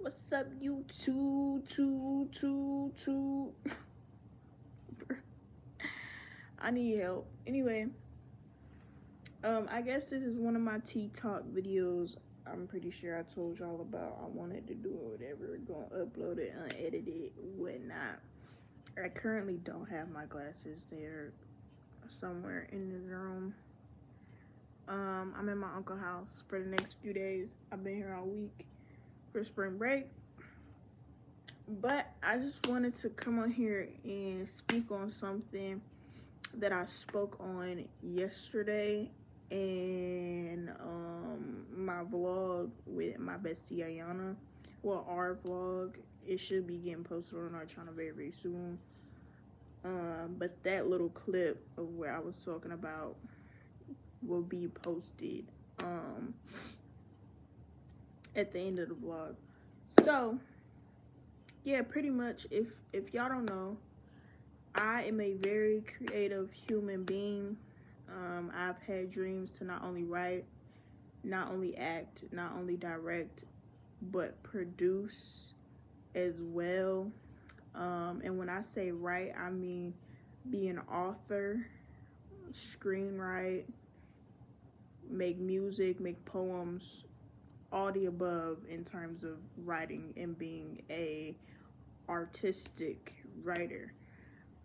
What's up, YouTube? I need help. Anyway, I guess this is one of my TikTok videos. I'm pretty sure I told y'all about. I wanted to do it, whatever. Gonna upload it, unedited, whatnot. I currently don't have my glasses. They're somewhere in the room. I'm in my uncle's house for the next few days. I've been here all week for spring break. But I just wanted to come on here and speak on something that I spoke on yesterday in my vlog with my bestie Ayana. Well, our vlog. It should be getting posted on our channel very, very soon. But that little clip of where I was talking about will be posted at the end of the vlog. So yeah, pretty much, if y'all don't know, I am a very creative human being. I've had dreams to not only write, not only act, not only direct, but produce as well. And when I say write, I mean be an author, screenwrite, make music, make poems, all the above in terms of writing and being a artistic writer.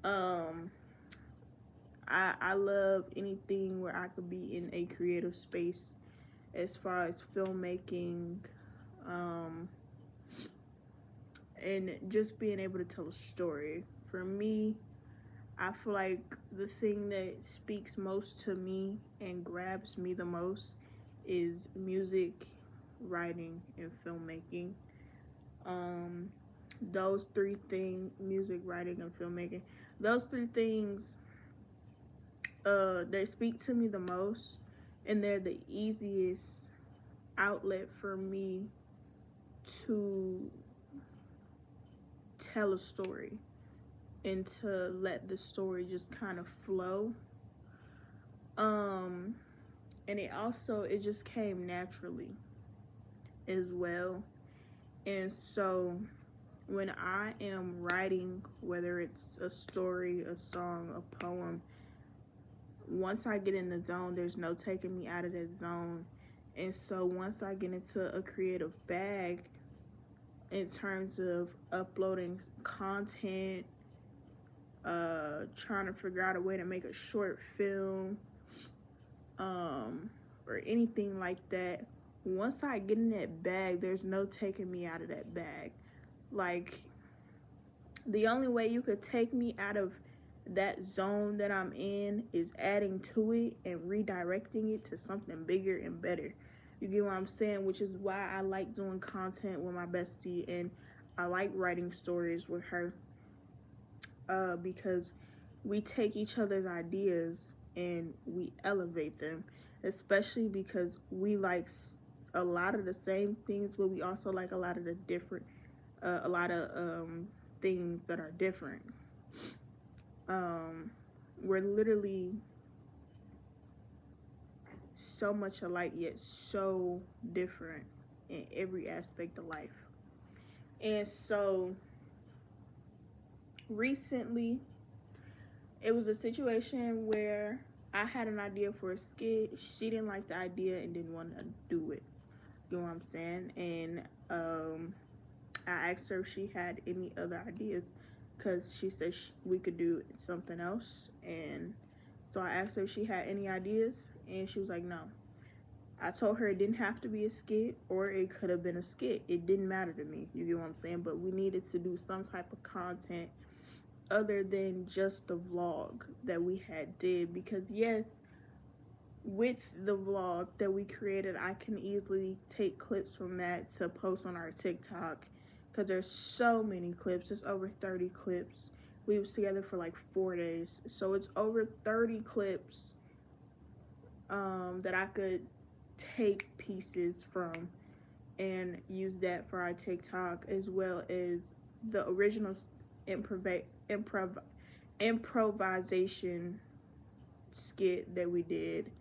I love anything where I could be in a creative space as far as filmmaking, and just being able to tell a story. For me, I feel like the thing that speaks most to me and grabs me the most is music, writing, and filmmaking. Those three things, music, writing, and filmmaking, those three things, they speak to me the most, and they're the easiest outlet for me to tell a story and to let the story just kind of flow. And it just came naturally as well. And so when I am writing, whether it's a story, a song, a poem, once I get in the zone, there's no taking me out of that zone. And so once I get into a creative bag in terms of uploading content, trying to figure out a way to make a short film, or anything like that, once I get in that bag, there's no taking me out of that bag. Like, the only way you could take me out of that zone that I'm in is adding to it and redirecting it to something bigger and better. You get what I'm saying? Which is why I like doing content with my bestie, and I like writing stories with her, because we take each other's ideas and we elevate them, especially because we like a lot of the same things, but we also like a lot of the different, things that are different. We're literally so much alike yet so different in every aspect of life. And so recently, it was a situation where I had an idea for a skit. She didn't like the idea and didn't want to do it. You know what I'm saying? And I asked her if she had any other ideas, because she said we could do something else. And so I asked her if she had any ideas, and she was like, no. I told her it didn't have to be a skit, or it could have been a skit. It didn't matter to me. You get what I'm saying? But we needed to do some type of content other than just the vlog that we had did, because yes, with the vlog that we created, I can easily take clips from that to post on our TikTok, because there's so many clips. It's over 30 clips. We was together for like 4 days, so it's over 30 clips that I could take pieces from and use that for our TikTok, as well as the original improvisation skit that we did.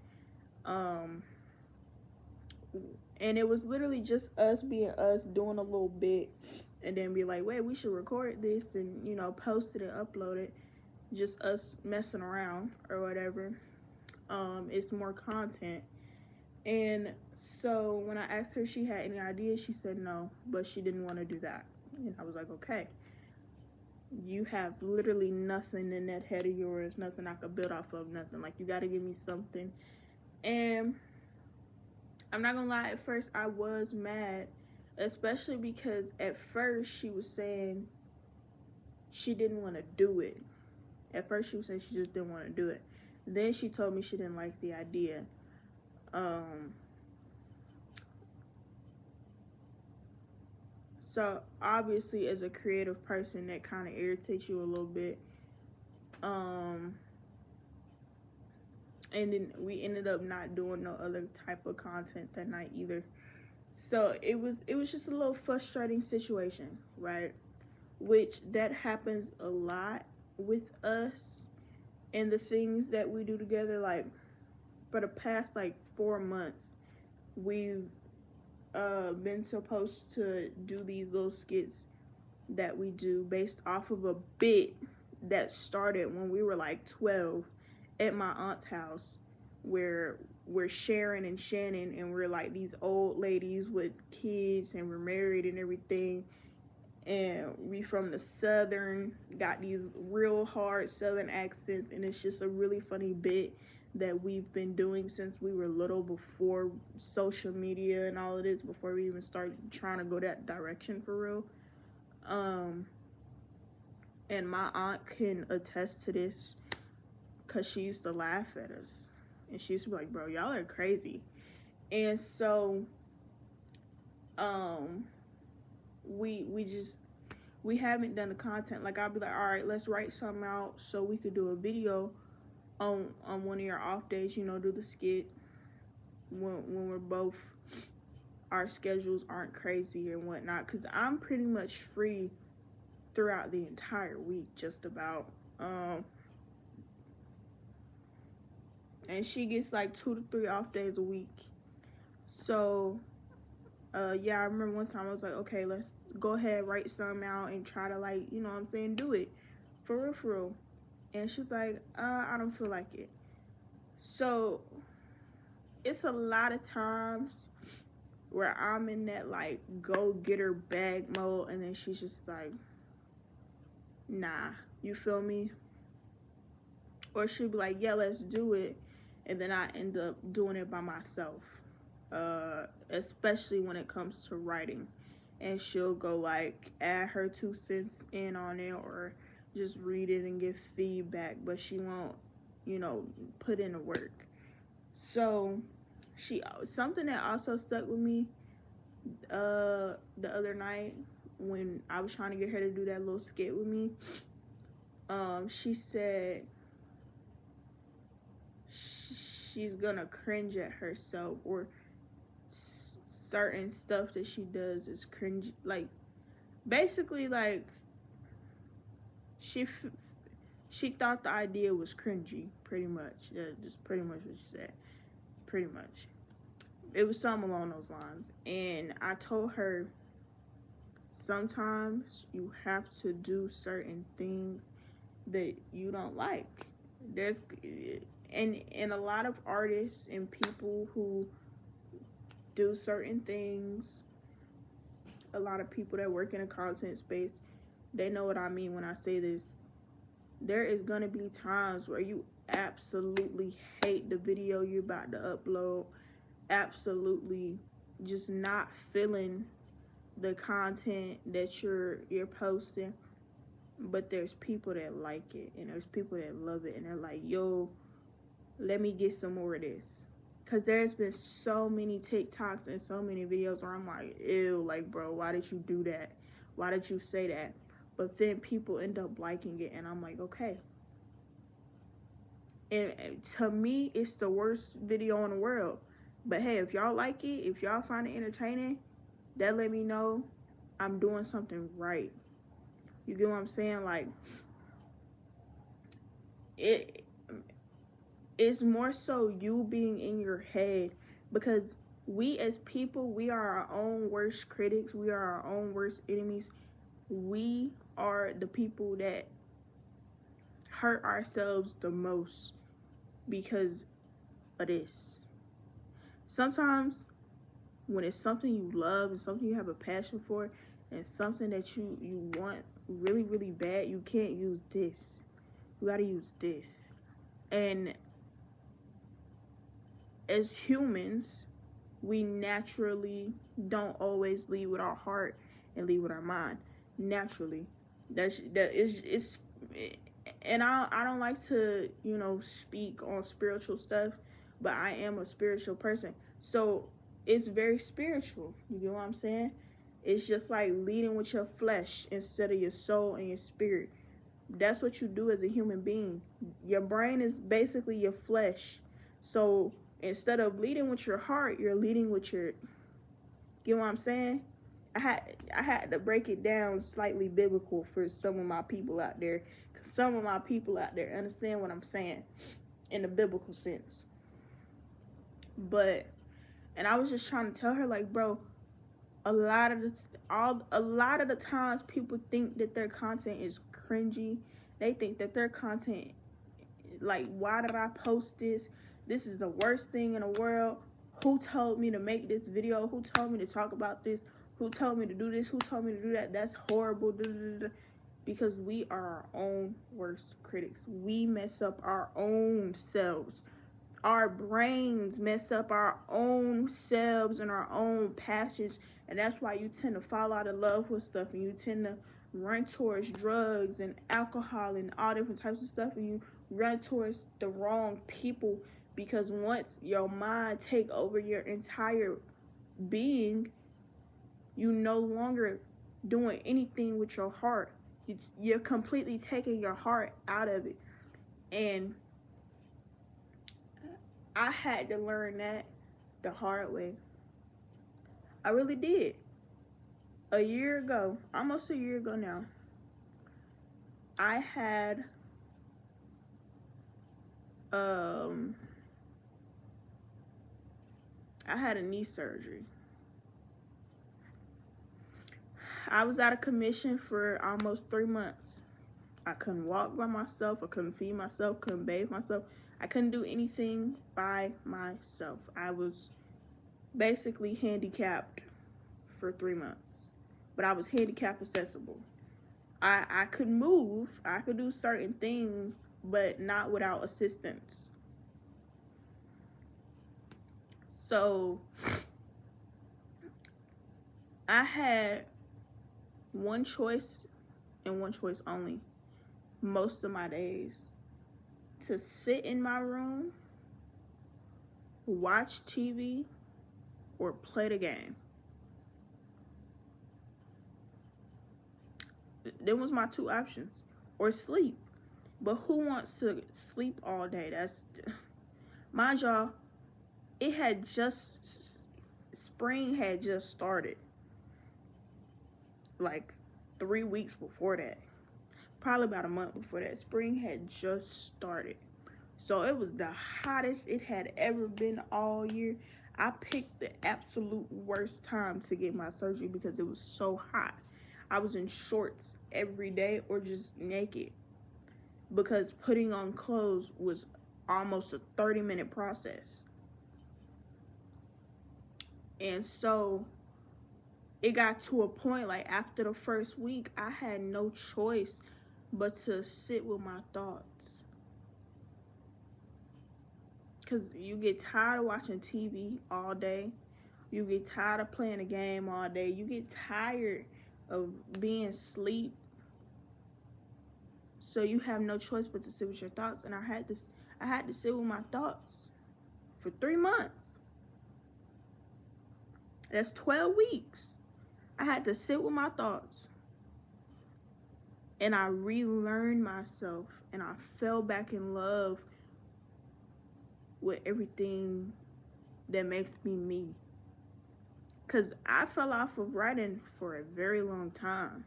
And it was literally just us being us, doing a little bit, and then be like, wait, we should record this and, you know, post it and upload it. Just us messing around or whatever. It's more content. And so when I asked her if she had any ideas, she said no, but she didn't want to do that. And I was like, okay, you have literally nothing in that head of yours, nothing I could build off of, nothing. Like, you got to give me something. And I'm not gonna lie, at first I was mad, especially because at first she was saying she didn't want to do it. At first she was saying she just didn't want to do it. Then she told me she didn't like the idea. So obviously, as a creative person, that kind of irritates you a little bit. And then we ended up not doing no other type of content that night either. So it was just a little frustrating situation, right? Which that happens a lot with us and the things that we do together. Like, for the past like 4 months, we've been supposed to do these little skits that we do based off of a bit that started when we were like 12 at my aunt's house, where we're Sharon and Shannon, and we're like these old ladies with kids, and we're married and everything, and we from the southern, got these real hard southern accents, and it's just a really funny bit that we've been doing since we were little, before social media and all of this, before we even started trying to go that direction for real. And my aunt can attest to this, because she used to laugh at us. And she used to be like, bro, y'all are crazy. And so, we haven't done the content. Like, I'll be like, all right, let's write something out so we could do a video on one of your off days, you know, do the skit when we're both, our schedules aren't crazy and whatnot, because I'm pretty much free throughout the entire week, just about. And she gets like 2 to 3 off days a week. So yeah, I remember one time I was like, okay, let's go ahead, write something out and try to, like, you know what I'm saying, do it for real. And she's like, I don't feel like it. So it's a lot of times where I'm in that like go get her bag mode, and then she's just like, nah, you feel me? Or she'll be like, yeah, let's do it, and then I end up doing it by myself, especially when it comes to writing. And she'll go like add her 2 cents in on it, or just read it and give feedback, but she won't, you know, put in the work. So something that also stuck with me the other night when I was trying to get her to do that little skit with me, she said she's gonna cringe at herself, or certain stuff that she does is cringe. Like, basically, like, she thought the idea was cringy, pretty much. Yeah, just pretty much what she said. Pretty much. It was something along those lines. And I told her, sometimes you have to do certain things that you don't like. And a lot of artists and people who do certain things, a lot of people that work in a content space, they know what I mean when I say this. There is gonna be times where you absolutely hate the video you're about to upload, absolutely just not feeling the content that you're posting, but there's people that like it, and there's people that love it, and they're like, yo, let me get some more of this. Because there's been so many TikToks and so many videos where I'm like, ew, like, bro, why did you do that? Why did you say that? But then people end up liking it, and I'm like, okay. And to me, it's the worst video in the world. But hey, if y'all like it, if y'all find it entertaining, that let me know I'm doing something right. You get what I'm saying? Like, it's more so you being in your head, because We as people, we are our own worst critics. We are our own worst enemies. We are the people that hurt ourselves the most because of this. Sometimes when it's something you love and something you have a passion for and something that you want really, really bad, you can't use this. You gotta use this. And as humans, we naturally don't always lead with our heart and lead with our mind. Naturally. That is and I don't like to, speak on spiritual stuff, but I am a spiritual person. So it's very spiritual. You get what I'm saying? It's just like leading with your flesh instead of your soul and your spirit. That's what you do as a human being. Your brain is basically your flesh. So instead of leading with your heart, you're leading with your, get what I'm saying? I had to break it down slightly biblical for some of my people out there. Cause some of my people out there understand what I'm saying in the biblical sense. And I was just trying to tell her, like, bro, a lot of the times people think that their content is cringy. They think that their content, like, why did I post this? This is the worst thing in the world. Who told me to make this video? Who told me to talk about this? Who told me to do this? Who told me to do that? That's horrible. Because we are our own worst critics. We mess up our own selves. Our brains mess up our own selves and our own passions. And that's why you tend to fall out of love with stuff. And you tend to run towards drugs and alcohol and all different types of stuff. And you run towards the wrong people. Because once your mind take over your entire being, you no longer doing anything with your heart. You're completely taking your heart out of it. And I had to learn that the hard way. I really did. A year ago, almost a year ago now, I had a knee surgery. I was out of commission for almost 3 months. I couldn't walk by myself. I couldn't feed myself. Couldn't bathe myself. I couldn't do anything by myself. I was basically handicapped for 3 months. But I was handicap accessible. I could move. I could do certain things, but not without assistance. So I had one choice and one choice only most of my days: to sit in my room, watch TV, or play the game. Them was my two options. Or sleep. But who wants to sleep all day? That's, mind y'all, spring had just started. Like 3 weeks before that. Probably about a month before that. Spring had just started. So it was the hottest it had ever been all year. I picked the absolute worst time to get my surgery because it was so hot. I was in shorts every day or just naked because putting on clothes was almost a 30-minute process. And so it got to a point, like after the first week, I had no choice but to sit with my thoughts. Because you get tired of watching TV all day. You get tired of playing a game all day. You get tired of being asleep. So you have no choice but to sit with your thoughts. And I had to sit with my thoughts for 3 months. That's 12 weeks. I had to sit with my thoughts. And I relearned myself. And I fell back in love with everything that makes me me. Because I fell off of writing for a very long time.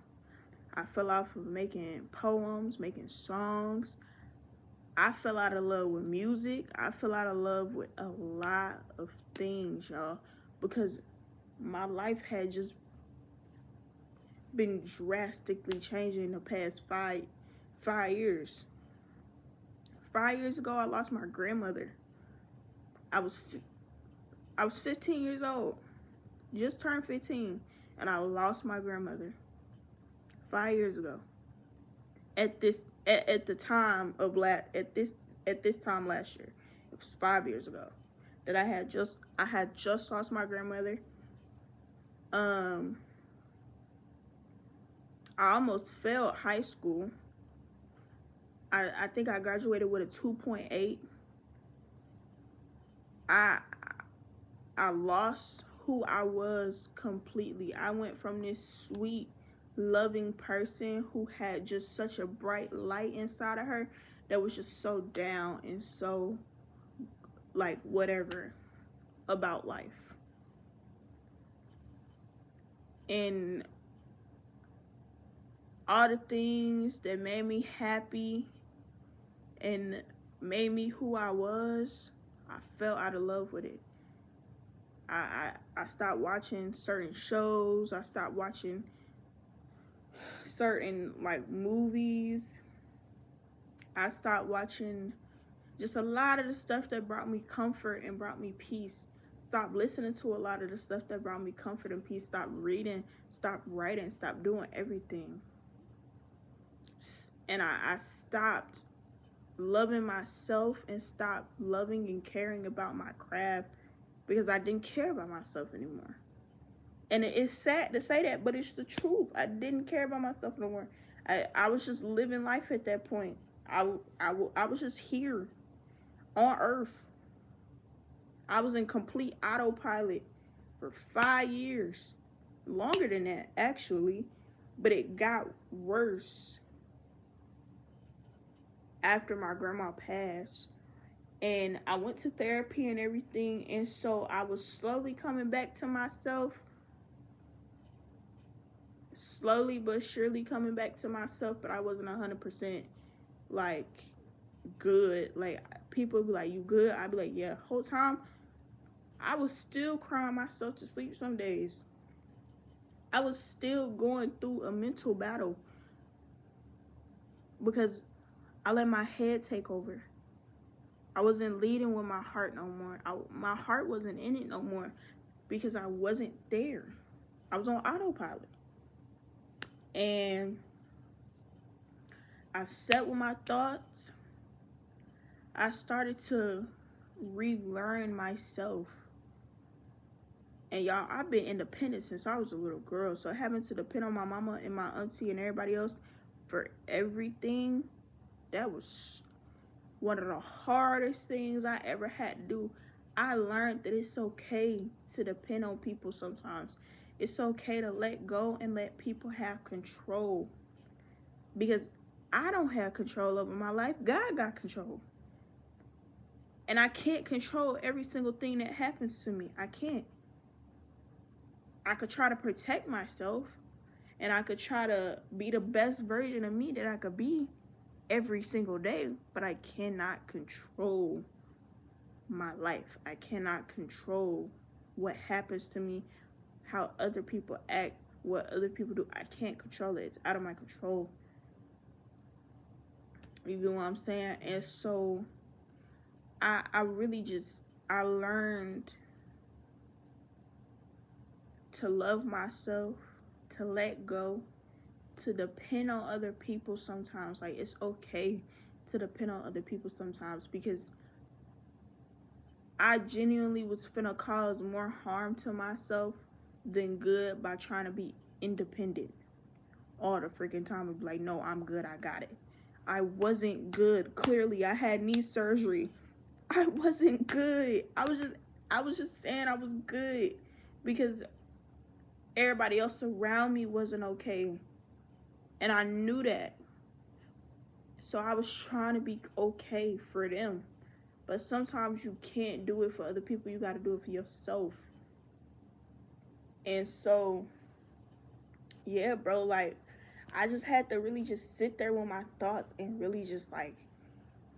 I fell off of making poems, making songs. I fell out of love with music. I fell out of love with a lot of things, y'all. because my life had just been drastically changing in the past five years. 5 years ago, I lost my grandmother. I was 15 years old, just turned 15, and I lost my grandmother 5 years ago. At the time of at this time last year, it was 5 years ago that I had just lost my grandmother. I almost failed high school. I think I graduated with a 2.8. I lost who I was completely. I went from this sweet, loving person who had just such a bright light inside of her that was just so down and so like whatever about life. And all the things that made me happy and made me who I was, I fell out of love with it. I stopped watching certain shows. I stopped watching certain like movies. I stopped watching just a lot of the stuff that brought me comfort and brought me peace. Stopped listening to a lot of the stuff that brought me comfort and peace. Stopped reading, stopped writing, stopped doing everything. And I stopped loving myself and stopped loving and caring about my craft because I didn't care about myself anymore. And it's sad to say that, but it's the truth. I didn't care about myself no more. I was just living life at that point. I was just here on earth. I was in complete autopilot for 5 years. Longer than that, actually. But it got worse after my grandma passed. And I went to therapy and everything. And so I was slowly coming back to myself. Slowly but surely coming back to myself. But I wasn't 100% like good. Like people be like, you good? I'd be like, yeah. Whole time I was still crying myself to sleep some days. I was still going through a mental battle because I let my head take over. I wasn't leading with my heart no more. My heart wasn't in it no more because I wasn't there. I was on autopilot. And I sat with my thoughts. I started to relearn myself. And y'all, I've been independent since I was a little girl. So having to depend on my mama and my auntie and everybody else for everything, that was one of the hardest things I ever had to do. I learned that it's okay to depend on people sometimes. It's okay to let go and let people have control. Because I don't have control over my life. God got control. And I can't control every single thing that happens to me. I can't. I could try to protect myself. And I could try to be the best version of me that I could be every single day. But I cannot control my life. I cannot control what happens to me, how other people act, what other people do. I can't control it. It's out of my control. You get what I'm saying? And so I really just, I learned to love myself, to let go, to depend on other people sometimes. Like, it's okay to depend on other people sometimes because I genuinely was finna cause more harm to myself than good by trying to be independent all the freaking time. I'd be like, no, I'm good, I got it. I wasn't good. Clearly, I had knee surgery. I wasn't good. I was just saying I was good because everybody else around me wasn't okay. And I knew that. So I was trying to be okay for them. But sometimes you can't do it for other people. You got to do it for yourself. And so, yeah, bro, like, I just had to really just sit there with my thoughts and really just, like,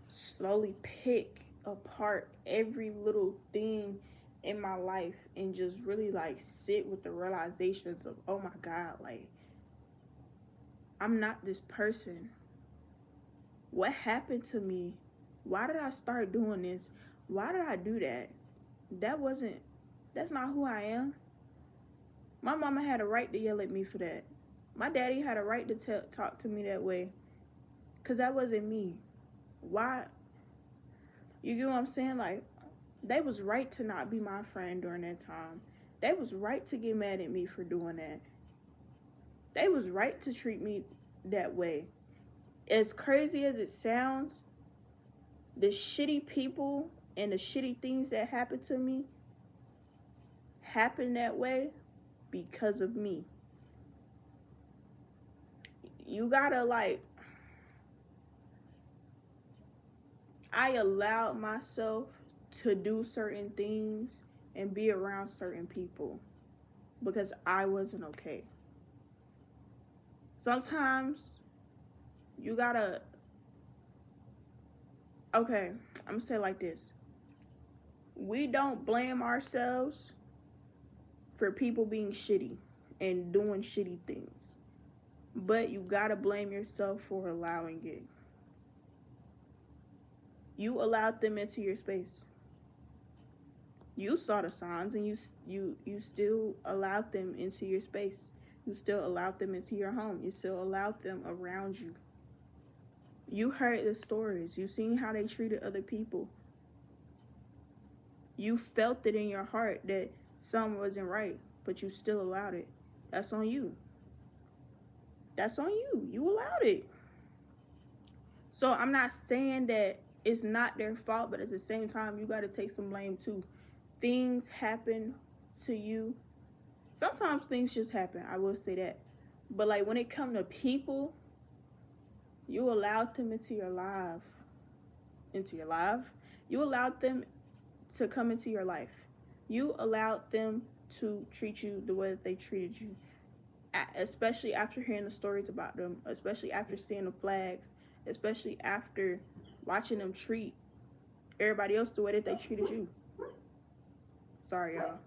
slowly pick apart every little thing in my life and just really like sit with the realizations of, oh my God, like I'm not this person. What happened to me? Why did I start doing this? Why did I do that? That's not who I am. My mama had a right to yell at me for that. My daddy had a right to talk to me that way. Because that wasn't me. Why? You get what I'm saying? Like, they was right to not be my friend during that time. They was right to get mad at me for doing that. They was right to treat me that way. As crazy as it sounds, the shitty people and the shitty things that happened to me happened that way because of me. You gotta like, I allowed myself to do certain things and be around certain people because I wasn't okay. Sometimes you gotta, okay, I'm gonna say it like this. We don't blame ourselves for people being shitty and doing shitty things, but you gotta blame yourself for allowing it. You allowed them into your space. You saw the signs and you still allowed them into your space. You still allowed them into your home. You still allowed them around you. You heard the stories. You seen how they treated other people. You felt it in your heart that something wasn't right, but you still allowed it. That's on you. That's on you. You allowed it. So I'm not saying that it's not their fault, but at the same time, you got to take some blame too. Things happen to you. Sometimes things just happen. I will say that. But like when it comes to people, you allowed them into your life. You allowed them to come into your life. You allowed them to treat you the way that they treated you. Especially after hearing the stories about them. Especially after seeing the flags. Especially after watching them treat everybody else the way that they treated you. Sorry, y'all.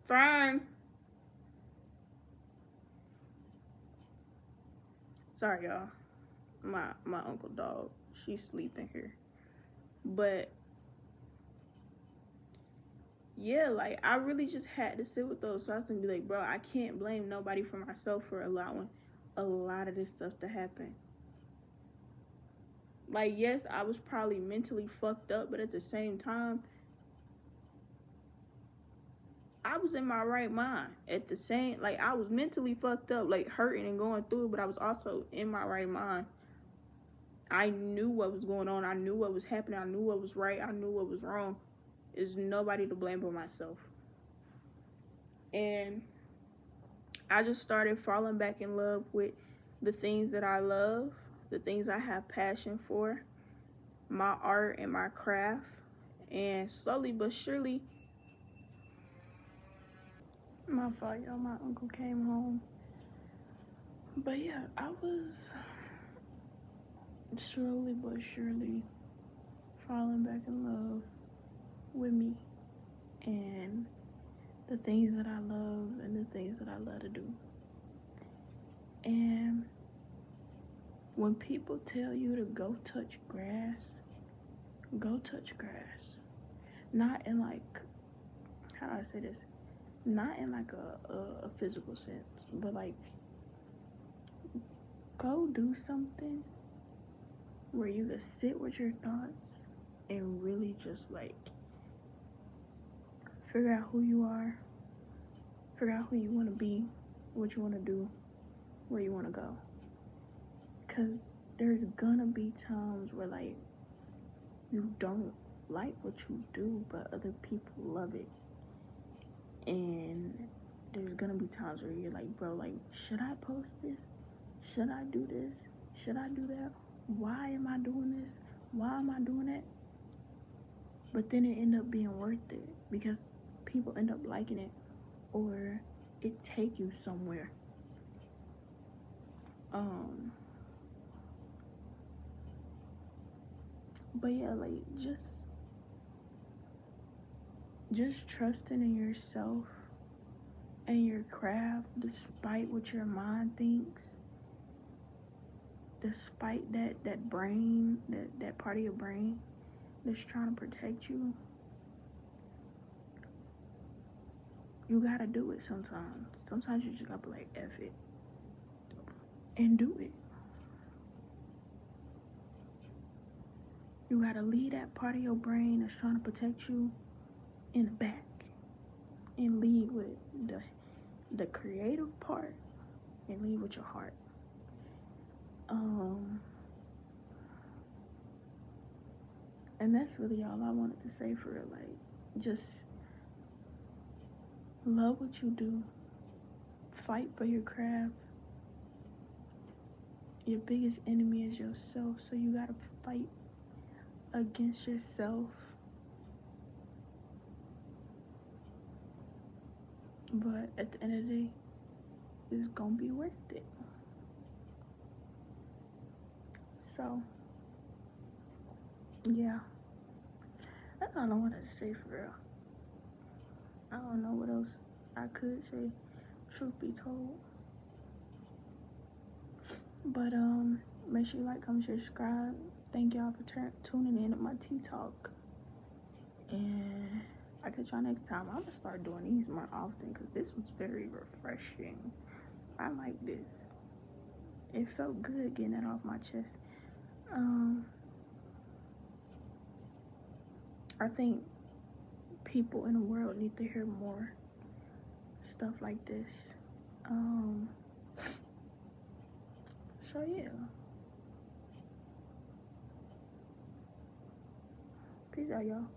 Fine. Sorry, y'all. My uncle dog, she's sleeping here. But yeah, like I really just had to sit with those thoughts and be like, bro, I can't blame nobody for myself for allowing a lot of this stuff to happen. Like, yes, I was probably mentally fucked up, but at the same time, I was in my right mind. At the same, like, I was mentally fucked up, like hurting and going through it, but I was also in my right mind. I knew what was going on. I knew what was happening. I knew what was right. I knew what was wrong. There's nobody to blame but myself. And I just started falling back in love with the things that I love, the things I have passion for, my art and my craft. And slowly but surely, my fault, y'all, my uncle came home. But yeah, I was slowly but surely falling back in love with me and the things that I love and the things that I love to do. And when people tell you to go touch grass, go touch grass. Not in like, how do I say this? Not in like a physical sense, but like go do something where you can sit with your thoughts and really just like figure out who you are, figure out who you want to be, what you want to do, where you want to go. Because there's gonna be times where like you don't like what you do, but other people love it. And there's gonna be times where you're like, bro, like, should I post this? Should I do this? Should I do that? Why am I doing this? Why am I doing that? But then it end up being worth it because people end up liking it or it take you somewhere. But yeah, like just trusting in yourself and your craft despite what your mind thinks, despite that brain, that part of your brain that's trying to protect you. You gotta do it sometimes. Sometimes you just gotta be like, F it, and do it. You gotta leave that part of your brain that's trying to protect you in the back and lead with the creative part and lead with your heart. And that's really all I wanted to say for real. Like, just love what you do. Fight for your craft. Your biggest enemy is yourself, so you gotta fight against yourself. But at the end of the day, it's gonna be worth it. So, yeah. That's all I wanted to say for real. I don't know what else I could say, truth be told. But make sure you like, comment, share, subscribe. Thank y'all for tuning in to my tea talk. And I'll catch y'all next time. I'm gonna start doing these more often because this was very refreshing. I like this. It felt good getting that off my chest. I think people in the world need to hear more stuff like this. So yeah. Peace out, y'all.